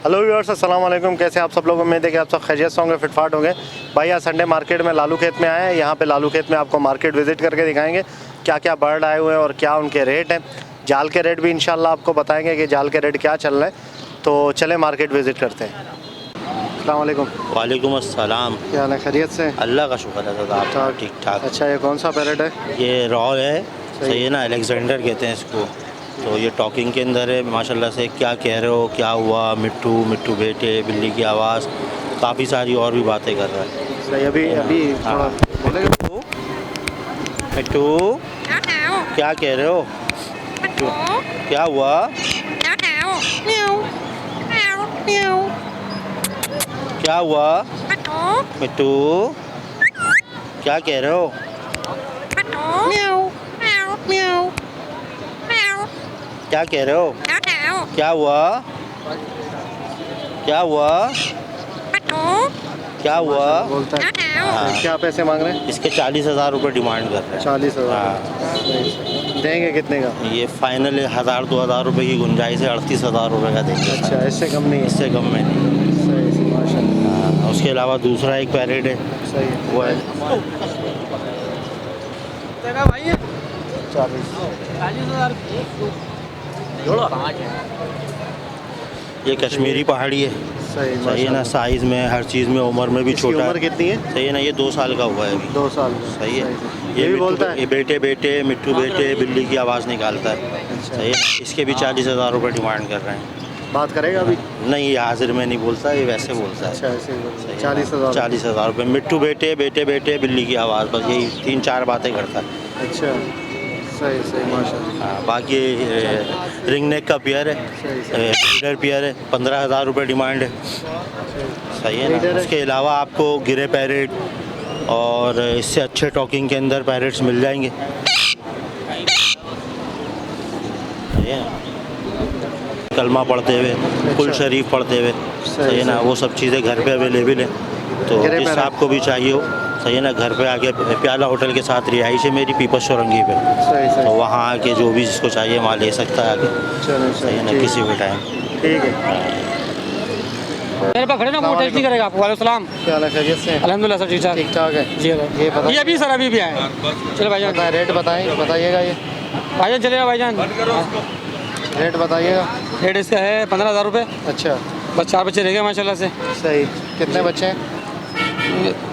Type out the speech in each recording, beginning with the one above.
Hello viewers, अस्सलाम वालेकुम। कैसे आप सब लोग? उम्मीद है कि आप सब खैरियत से होंगे, फिटफाट होंगे। भाई आज संडे मार्केट में लालू खेत में आए हैं। यहाँ पे लालू खेत में आपको मार्केट विजिट करके दिखाएंगे क्या क्या बर्ड आए हुए हैं और क्या उनके रेट हैं। जाल के रेट भी इंशाल्लाह आपको बताएंगे कि जाल के रेट क्या चल रहे हैं। तो चले मार्केट विजिट करते हैं। अस्सलाम वालेकुम। वालेकुम अस्सलाम। क्या हाल है? खैरियत से? अल्लाह का शुक्र है दादा, आप ठीक ठाक। अच्छा, ये कौन सा पैरेट है? ये रॉल है, सही है ना, अलेक्जेंडर कहते हैं इसको। तो ये टॉकिंग के अंदर है माशाल्लाह से। क्या कह रहे हो, क्या हुआ, मिट्टू मिट्टू बेटे, बिल्ली की आवाज़, काफ़ी सारी और भी बातें कर रहा है। सही। अभी थोड़ा बोलेगा। मिट्टू क्या कह रहे हो, क्या हुआ? क्या हुआ मिट्टू, क्या कह रहे हो? क्या कह रहे हो, क्या हुआ, क्या हुआ, क्या हुआ? बोलता है। हाँ। क्या पैसे मांग रहे हैं? इसके 40,000 रुपये डिमांड कर रहे हैं। 40,000। हाँ। देंगे कितने का? ये फाइनल 1,000-2,000 रुपये की गुंजाइश है, 38,000 रुपये का देंगे। अच्छा, इससे कम नहीं है? इससे कम में नहीं। सही, माशाल्लाह। हाँ, उसके अलावा दूसरा एक पैरेट है, सही है। वो है 40,000। ये कश्मीरी पहाड़ी है। सही है ना, साइज़ में, हर चीज़ में, उम्र में भी छोटा है। उम्र कितनी है? सही है ना, ये 2 साल का हुआ है अभी। 2 साल। सही है। ये भी बोलता है? ये बेटे बेटे, मिट्टू बेटे, बिल्ली की आवाज़ निकालता है। सही है। इसके भी 40,000 रुपये डिमांड कर रहे हैं। बात करेगा अभी? नहीं, ये हाजिर में नहीं बोलता, ये वैसे बोलता है। अच्छा, ऐसे ही बोलता है। 40,000 40,000 रुपये। मिट्टू बेटे, बेटे बेटे, बिल्ली की आवाज़, बस यही 3-4 बातें करता है। अच्छा, सही माशाल्लाह। हाँ, बाकी रिंग नेक का पेयर है, लीडर पेयर है, 15,000 रुपये डिमांड है। सही है ना। उसके अलावा आपको गिरे पैरेट और इससे अच्छे टॉकिंग के अंदर पैरेट्स मिल जाएंगे। सही है ना, कलमा पढ़ते हुए, कुल शरीफ पढ़ते हुए, सही है ना, वो सब चीज़ें घर पे अवेलेबल है। तो जिस आपको भी चाहिए हो, सही है ना, घर पे आके, प्याला होटल के साथ रिहाइश है मेरी, पीपल चौरंगी पे। तो वहाँ आके जो भी जिसको चाहिए वहाँ ले सकता है आके। सही है ना, किसी भी टाइम। ठीक है। मेरे पास खड़े ना, वो टेस्ट नहीं करेगा आपको। वालेकुम सलाम। क्या हाल है? खैरियत से? अल्हम्दुलिल्लाह सब ठीक ठाक है। जी भाई। ये अभी सर अभी भी आए। चलो भाईजान, रेट बताइएगा। ये भाईजान चलेगा भाईजान, रेट बताइएगा। रेट इसका है 15,000 रुपये। अच्छा, बस 4 बच्चे रह गए माशाल्लाह से। सही। कितने बच्चे हैं?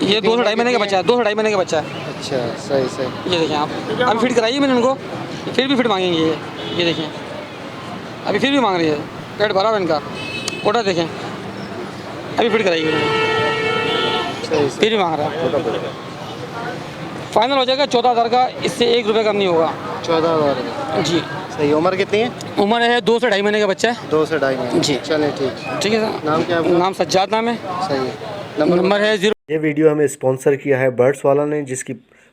ये 2 से ढाई महीने का बच्चा है, 2 से ढाई महीने का बच्चा है। अच्छा, सही। ये देखें आप, अभी फिट कराइए मैंने उनको, फिर भी फिट मांगेंगे। ये देखें, अभी फिर भी मांग रही है। पेट भरा हुआ इनका, कोटा देखें, अभी फिट कराइए। सही। फिर भी मांग रहा है। फाइनल हो जाएगा 14,000 का, इससे 1 रुपये कम नहीं होगा। 14,000 जी। सही। उम्र कितनी है? उम्र है 2 से ढाई महीने का बच्चा है। 2 से ढाई महीने। जी। चले, ठीक है सर। नाम क्या है? नाम सज्जाद नाम है। सही है। नंबर है 0। ये वीडियो हमें स्पॉन्सर किया है बर्ड्स वाला ने, जिसकी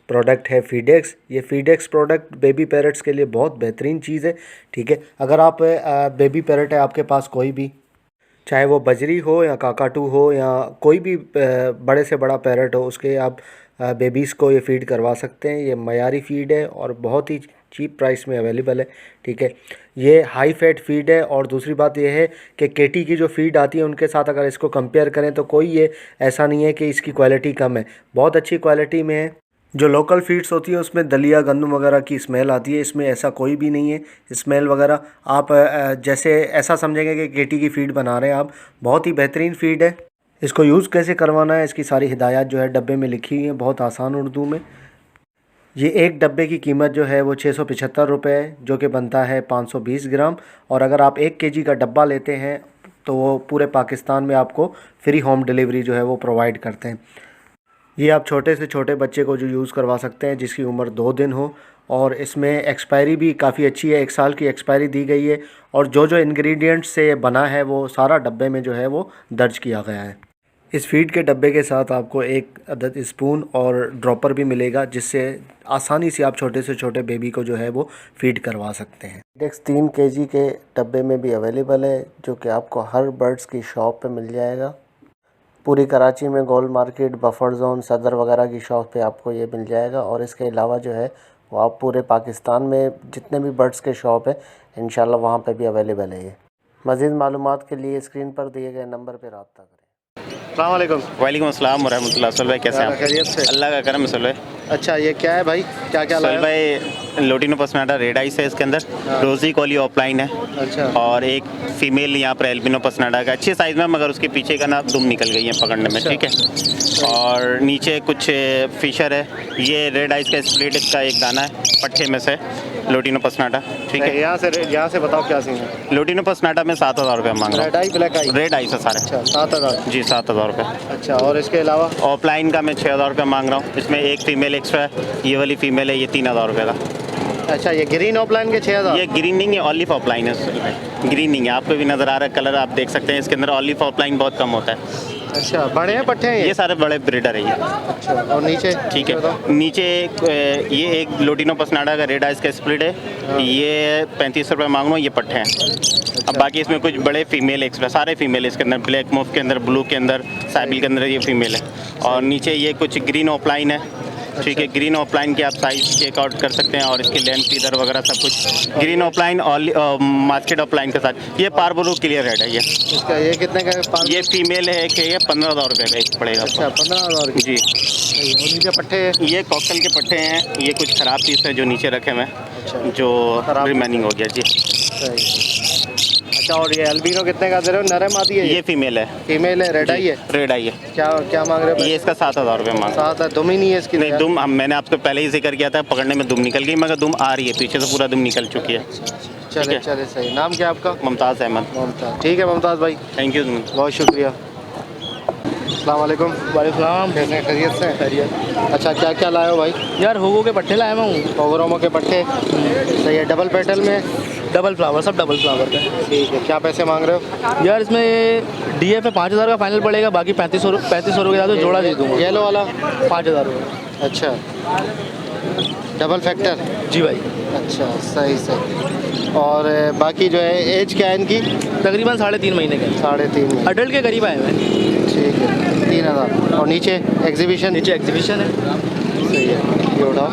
प्रोडक्ट है फीडेक्स। ये फीडेक्स प्रोडक्ट बेबी पैरट्स के लिए बहुत बेहतरीन चीज़ है। ठीक है, अगर आप बेबी पैरट है आपके पास कोई भी, चाहे वो बजरी हो या काकाटू हो या कोई भी बड़े से बड़ा पैरट हो, उसके आप बेबीज़ को ये फ़ीड करवा सकते हैं। ये मयारी फ़ीड है और बहुत ही चीप प्राइस में अवेलेबल है। ठीक है, ये हाई फैट फ़ीड है। और दूसरी बात ये है कि केटी की जो फ़ीड आती है उनके साथ अगर इसको कंपेयर करें तो कोई ये ऐसा नहीं है कि इसकी क्वालिटी कम है, बहुत अच्छी क्वालिटी में है। जो लोकल फीड्स होती है उसमें दलिया गंदम वगैरह की स्मेल आती है, इसमें ऐसा कोई भी नहीं है स्मेल वगैरह। आप जैसे ऐसा समझेंगे कि केटी की फ़ीड बना रहे हैं आप। बहुत ही बेहतरीन फ़ीड है। इसको यूज़ कैसे करवाना है इसकी सारी हिदायत जो है डब्बे में लिखी हुई है, बहुत आसान उर्दू में। ये एक डब्बे की कीमत जो है वो 675 रुपये है, जो कि बनता है 520 ग्राम। और अगर आप 1 केजी का डब्बा लेते हैं तो वो पूरे पाकिस्तान में आपको फ्री होम डिलीवरी जो है वो प्रोवाइड करते हैं। ये आप छोटे से छोटे बच्चे को जो यूज़ करवा सकते हैं जिसकी उम्र 2 दिन हो। और इसमें एक्सपायरी भी काफ़ी अच्छी है, 1 साल की एक्सपायरी दी गई है। और जो इंग्रेडिएंट्स से बना है वो सारा डब्बे में जो है वो दर्ज किया गया है। इस फीड के डब्बे के साथ आपको 1 अदद स्पून और ड्रॉपर भी मिलेगा, जिससे आसानी से आप छोटे से छोटे बेबी को जो है वो फीड करवा सकते हैं। फीडेक्स 3 केजी के डब्बे में भी अवेलेबल है, जो कि आपको हर बर्ड्स की शॉप पे मिल जाएगा। पूरी कराची में गोल मार्केट, बफर जोन, सदर वगैरह की शॉप पे आपको ये मिल जाएगा। और इसके अलावा जो है वो आप पूरे पाकिस्तान में जितने भी बर्ड्स के शॉप है इंशाल्लाह वहाँ पे भी अवेलेबल है ये। मज़ीद मालूमात के लिए स्क्रीन पर दिए गए नंबर पर रब्ता करें। अस्सलाम वालेकुम। वालेकुम अस्सलाम वरहमतुल्लाह। असल भाई कैसे हैं खैरियत से? आप? अल्लाह का करम है असल भाई। अच्छा, ये क्या है भाई, क्या क्या लाया? असल भाई लोटिनो पसनाटा रेड आइस है, इसके अंदर रोजी कॉली ऑफलाइन है अच्छा और एक फीमेल यहाँ पर एल्बिनो पसनाटा का अच्छे साइज़ में, मगर उसके पीछे का ना दुम निकल गई है पकड़ने में, ठीक है। और नीचे कुछ फिशर है, ये रेड आइस का स्प्लिट का एक दाना है पट्टे में से, लोटिनो पसनाटा, ठीक है। यहाँ से बताओ क्या सीन है। लोटिनो पसनाटा में 7,000 रुपये मांग रहा रेड आई ब्लैक आई? हूँ। रेड आइस है सारे। अच्छा, 7,000। जी 7,000 रुपये। अच्छा, और इसके अलावा? ऑफलाइन का मैं 6,000 रुपये मांग रहा हूँ। इसमें एक फीमेल एक्स्ट्रा है, ये वाली फीमेल है, ये 3,000 रुपये का। अच्छा, ये ग्रीन ऑफलाइन के 6,000? ये ग्रीन नहीं है, ऑलिव ऑफलाइन है। ग्रीन नहीं है, आपको भी नज़र आ रहा है कलर, आप देख सकते हैं इसके अंदर ऑलिव ऑफलाइन बहुत कम होता है। अच्छा, बड़े हैं पट्टे हैं ये सारे बड़े ब्रीडर है ये। अच्छा, और नीचे? ठीक है, नीचे ये एक लोटिनो पसनाडा का रेड आइस का स्प्लिट है, ये 35 रुपये मांग रहा हूँ, ये पट्टे हैं। अब बाकी इसमें कुछ बड़े फीमेल एक्स्ट्रा, सारे फीमेल इसके अंदर, ब्लैक मूव के अंदर, ब्लू के अंदर, साइबिल के अंदर ये फीमेल है। और नीचे ये कुछ ग्रीन ऑफलाइन है, ठीक है। ग्रीन ऑफलाइन के आप साइज चेक आउट कर सकते हैं और इसकी लेंथ इधर वगैरह सब कुछ ग्रीन ऑफलाइन और मास्केट ऑफलाइन के साथ। ये पार्बरू क्लियर रेड है ये। इसका ये कितने का है? ये फीमेल है कि ये 15,000 रुपये का एक पड़ेगा। अच्छा, 15,000 की। जी। और नीचे पट्टे? ये कॉकल के पट्टे हैं, ये कुछ ख़राब पीस है जो नीचे रखे हुए हैं, जो रिमेनिंग हो गया। जी अच्छा, और ये अल्बिनो कितने का दे रहे हो? नर है मादी है? ये फीमेल है। फीमेल है, रेड आई है? रेड आई है। क्या क्या मांग रहे हो? ये इसका 7,000 रुपये मांग। 7,000? दुम ही नहीं है इसकी? नहीं दुम, मैंने आपको पहले ही जिक्र किया था, पकड़ने में दुम निकल गई, मगर दुम आ रही है, पीछे से पूरा दुम निकल चुकी है। चले चले, सही। नाम क्या आपका? मुमताज़ अहमद। मुमताज़, ठीक है मुमताज़ भाई, थैंक यू। बहुत शुक्रिया। अस्सलाम वालेकुम। वालेकुम। कैसे हैं, खैरियत से? खैरियत। अच्छा, क्या क्या लाए हो भाई? यार होगो के पट्टे लाया मैं हूँ। ओवरोमो के पट्टे, सही है। डबल पेटल में? डबल फ्लावर, सब डबल फ्लावर का। ठीक है, क्या पैसे मांग रहे हो? यार इसमें डीएफ में 5,000 का फाइनल पड़ेगा, बाकी 3500 के साथ जोड़ा दे दूँगा। येलो वाला 5,000 रुपये। अच्छा, डबल फैक्टर? जी भाई। अच्छा, सही सही। और बाकी जो है एज क्या है इनकी? तकरीबन 3.5 महीने के। 3.5। अडल्ट के करीब आए हैं। ठीक है, 3,000। और नीचे एग्जीबिशन? नीचे एग्जीबिशन है। सही है, ये उठाओ।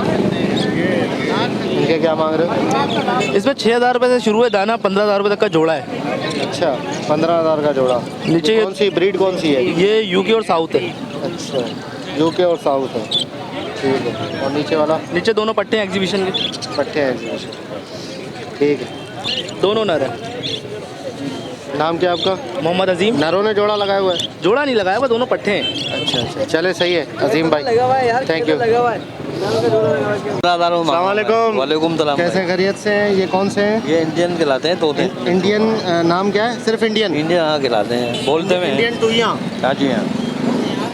इनके क्या मांग रहे हो? इसमें 6,000 रुपये से शुरू है, दाना 15,000 रुपये तक का जोड़ा है। अच्छा, 15,000 का जोड़ा। नीचे ये कौन सी ब्रीड, कौन सी है? ये यूके और साउथ है। अच्छा, यूके और साउथ है, ठीक है। और नीचे वाला? नीचे दोनों पट्टे हैं एग्जीबिशन के। पट्टे हैं एग्जीबिशन, ठीक है। दोनों नर है। नाम क्या आपका? मोहम्मद अजीम। नरों ने जोड़ा लगाया हुआ है? जोड़ा नहीं लगाया, वो दोनों पट्टे हैं। अच्छा अच्छा, चले सही है अजीम भाई, थैंक यू। अस्सलाम वालेकुम। वालेकुम सलाम। कैसे खैरियत से हैं? ये कौन से हैं? ये इंडियन खिलाते हैं तोते। इंडियन नाम क्या है? सिर्फ इंडियन? इंडियन हाँ खिलाते हैं, बोलते हुए हैं। इंडियन टूइयां? हाँ जी हाँ।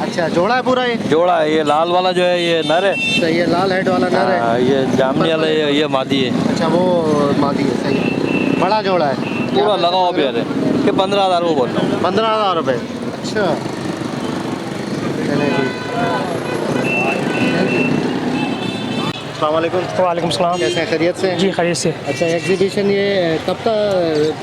अच्छा, जोड़ा है पूरा ये? जोड़ा है, ये लाल वाला जो है ये नर है। सही है, लाल हेड वाला नर है। हाँ, ये जामनी वाला ये मादी है। अच्छा, वो मादी है, सही है। बड़ा जोड़ा है? पूरा लगाओ प्यारे कि 15,000 को बोल रहा हूँ। 15,000 रुपये। अच्छा, चले जी। अस्सलाम वालेकुम। वालेकुम सलाम। कैसे हैं, खैरियत से? जी खैरियत से। अच्छा, एग्जीबिशन ये कब का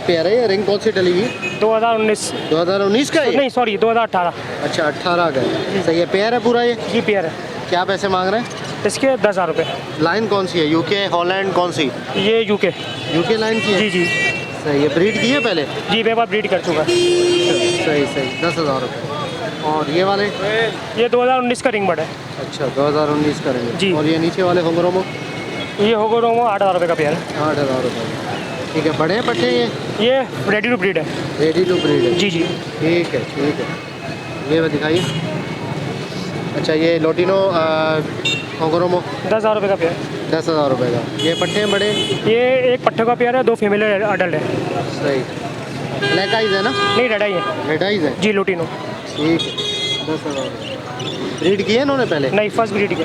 पेयर है? ये रिंग कौन सी डली हुई? 2019 2019 का ये? नहीं सॉरी 2018। अच्छा, 18 का है, सही है। पेयर है पूरा ये? जी पेयर है। क्या पैसे मांग रहे हैं? इसके 10,000 रुपये। लाइन कौन सी है? यूके, हॉलैंड, कौन सी? ये यूके। यूके लाइन की है? जी जी सही है। ब्रीड की है पहले? जी, मेरे पास ब्रीड कर चुका है। सही सही, 10,000 रुपये। और ये वाले? ये 2019 का रिंग बर्ड है। अच्छा, 2019 का रहेंगे जी। और ये नीचे वाले होंगरोमो? ये होगो रोमो 8,000 रुपये का पेयर है। 8,000 रुपये, ठीक है। बड़े हैं पट्टे ये? ये रेडी टू ब्रीड है। रेडी टू ब्रीड है? जी जी ठीक है ठीक है। ये दिखाइए। अच्छा, ये लोटिनो होंगरोमो 10,000 रुपये का पेयर। 10,000 रुपये का। ये पट्टे हैं बड़े? ये एक पट्टे का पेयर है, 2 फीमेल अडल्ट है। सही। ब्लैक आइज है ना? नहीं रेड आई है। रेड आइज है? जी लुटिनो। ठीक है, 10,000। ब्रीड की है इन्होंने पहले? नहीं फर्स्ट ब्रीड के।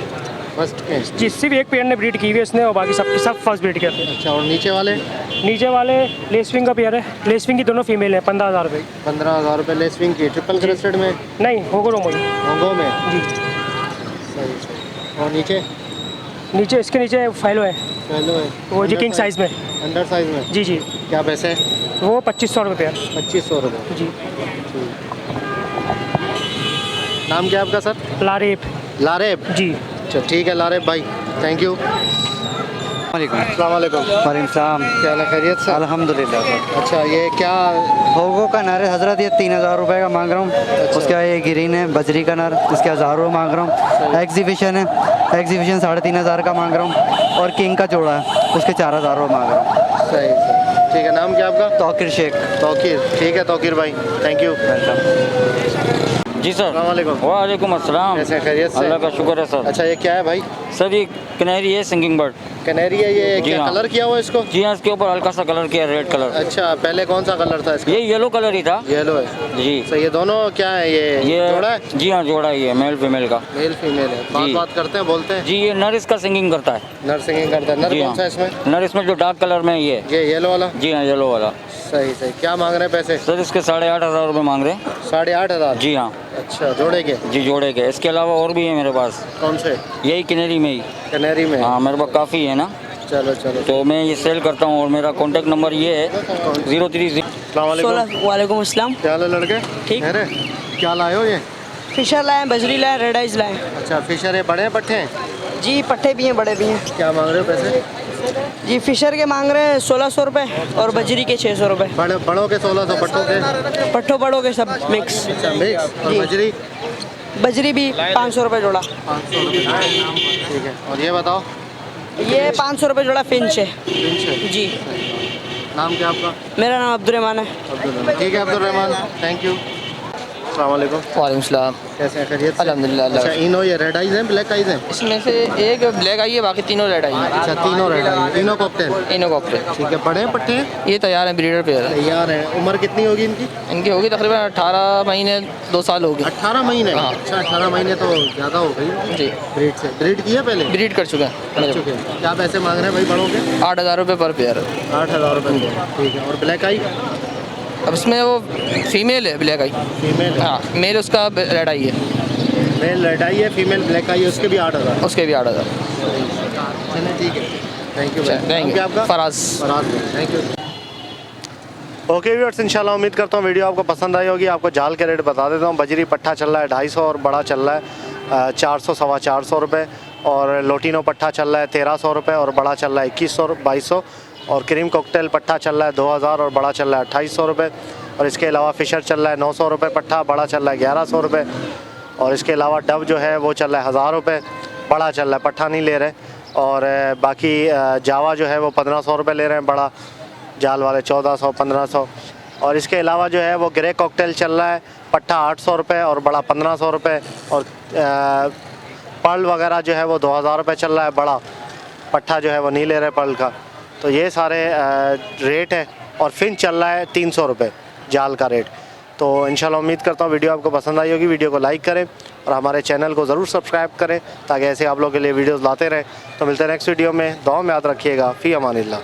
फर्स्ट के? जी, सिर्फ एक पेयर ने ब्रीड की हुई है इसने, और बाकी सब फर्स्ट ब्रीड के। अच्छा, और नीचे वाले? नीचे वाले लेसविंग का पेयर है। लेसविंग की दोनों फीमेल है, 15,000 रुपये। 15,000 रुपये लेसविंग की। ट्रिपल क्रेस्टेड में? नहीं होगो रोमो होंगो में? जी। सही। और नीचे? नीचे इसके नीचे फाइलो है, हेलो है वो जी किंग साइज़ में। अंडर साइज में? जी जी, क्या पैसे हैं? वो 2500 रुपये पेयर। 2500 रुपये। जी। नाम क्या है आपका सर? लारेब। लारेब? जी। अच्छा, ठीक है लारेब भाई, थैंक यू। अस्सलाम वालेकुम। वालेकुम सलाम। क्या हाल है, खैरियत से? अल्हम्दुलिल्लाह। अच्छा, ये क्या? भोगो का नर है हज़रत, ये 3000 रुपये का मांग रहा हूँ। उसके बाद ये ग्रीन है बजरी का नर, इसके 1000 रुपये मांग रहा हूँ। एग्जीबिशन है, एग्जीबिशन 3500 का मांग रहा हूँ। और किंग का जोड़ा है, उसके 4000 रुपये मांग रहा हूँ। सही सही, ठीक है। नाम क्या आपका? तौकीर शेख। तौकीर, ठीक है तौकीर भाई, थैंक यू। Ji sir. अस्सलाम वालेकुम। वालेकुम अस्सलाम। कैसे हैं, खैरियत से? अल्लाह का शुक्र है सर। अच्छा, ये क्या है भाई? सर ये कनेरी है, सिंगिंग बर्ड। कैनेरी है, ये जी क्या हाँ। कलर किया हुआ है इसको? जी हाँ, इसके ऊपर हल्का सा कलर किया, रेड कलर। अच्छा, पहले कौन सा कलर था इसका? ये येलो कलर ही था। येलो है जी। सही। ये दोनों क्या है, ये जोड़ा है? जी हाँ, जोड़ा ही है, मेल फीमेल का। मेल फीमेल है। जी। बात करते हैं, बोलते हैं? जी, ये नर इसका सिंगिंग करता है। नर सिंगिंग करता है। नर जी कौन हाँ। सा है इसमें? नर इसमें जो डार्क कलर में ये येलो वाला? जी हाँ, येलो वाला। सही सही। क्या मांग रहे हैं पैसे? सर इसके 8500 रुपये मांग रहे हैं। 8500? जी हाँ। अच्छा, जोड़े के? जी, जोड़े के। इसके अलावा और भी है मेरे पास। कौन से? यही किनेरी में ही। कैनेरी में? हाँ, मेरे पास काफ़ी है ना, चलो चलो। तो मैं ये सेल करता हूँ। और मेरा कॉन्टैक्ट नंबर ये है 030। अस्सलाम वालेकुम। वालेकुम अस्सलाम। क्या हाल है लड़के? ठीक। अरे क्या लाए हो ये? फिशर लाए, बजरी लाए, रेड आइज लाए। अच्छा, फिशर है, बड़े हैं पट्टे हैं? जी, पट्टे भी हैं, बड़े भी हैं। क्या मांग रहे हो पैसे? जी, फिशर के मांग रहे हैं 1600 रुपये और बजरी के 600 रुपये। बड़ों के 1600, पट्टों के? पट्टों बड़ों के सब मिक्स। अच्छा, मिक्स। और जी। बजरी? बजरी भी 500 रुपये जोड़ा। 500 रुपये, ठीक है। और ये बताओ? ये 500 रुपये जोड़ा फिंच है। फिंच है? जी। नाम क्या आपका? मेरा नाम अब्दुलरहमान है। अब्दुल, ठीक है अब्दुलरहमान, थैंक यू। अस्सलाम वालेकुम। वालेकुम सलाम। कैसे हैं, खैरियत से? अल्हम्दुलिल्लाह। अच्छा, इनो ये रेड आइज हैं, ब्लैक आइज हैं? इसमें से एक ब्लैक आई है, बाकी तीनों रेड आई है। अच्छा, तीनों रेड आई हैं। तीनों कॉकटेल? तीनों कॉकटेल। ठीक है। बड़े हैं पट्टे हैं? ये तैयार है, ब्रीडर पेयर है। तैयार हैं। उम्र कितनी होगी इनकी? इनकी होगी तकरीबन 18 महीने 2 साल होगी। 18 महीने? हाँ। अच्छा, 18 महीने तो ज़्यादा हो गई जी। ब्रीड से। ब्रीड की है पहले? ब्रीड कर चुके कर हैं। चुके हैं। क्या पैसे मांग रहे हैं भाई बड़ों के? 8000 रुपये पर पेयर। 8000 रुपये, ठीक है। और ब्लैक आई? अब इसमें वो फीमेल है, ब्लैक आई। फीमेल? हाँ, मेल उसका रेड आई है। मेल रेड आई है, फीमेल ब्लैक आई है, उसके भी 8000? उसके भी 8000। चलिए, ठीक है, थैंक यू। Thank you. आपका? Faraz. Faraz, thank you. Okay viewers, इंशाल्लाह उम्मीद करता हूँ वीडियो आपको पसंद आई होगी। आपको जाल के रेट बता देता हूँ। बजरी पट्ठा चल रहा है 250 और बड़ा चल रहा है 400 सवा 400 रुपये। और लोटिनो पट्ठा चल रहा है 1300 रुपये और बड़ा चल रहा है 2100 2200। और क्रीम कॉकटेल पट्ठा चल रहा है 2000 और बड़ा चल रहा है 2800 रुपये। और इसके अलावा फिशर चल रहा है 900 रुपये पट्ठा, बड़ा चल रहा है 1100 रुपये। और इसके अलावा डब जो है वो चल रहा है 1000 रुपये, बड़ा चल रहा है, पट्ठा नहीं ले रहे। और बाकी जावा जो है वो 1500 रुपये ले रहे हैं, बड़ा जाल वाले 1400 1500। और इसके अलावा जो है वो ग्रे कॉकटेल चल रहा है पट्ठा 800 रुपये और बड़ा 1500 रुपये। और पर्ल वगैरह जो है वो 2000 रुपये चल रहा है, बड़ा पट्ठा जो है वो नहीं ले रहे पर्ल का। तो ये सारे रेट है। और फिंच चल रहा है 300 रुपये जाल का रेट। तो इंशाल्लाह उम्मीद करता हूँ वीडियो आपको पसंद आई होगी। वीडियो को लाइक करें और हमारे चैनल को ज़रूर सब्सक्राइब करें ताकि ऐसे आप लोगों के लिए वीडियोस लाते रहें। तो मिलते हैं नेक्स्ट वीडियो में। दुआ में याद रखिएगा। फ़ी अमानिल्लाह।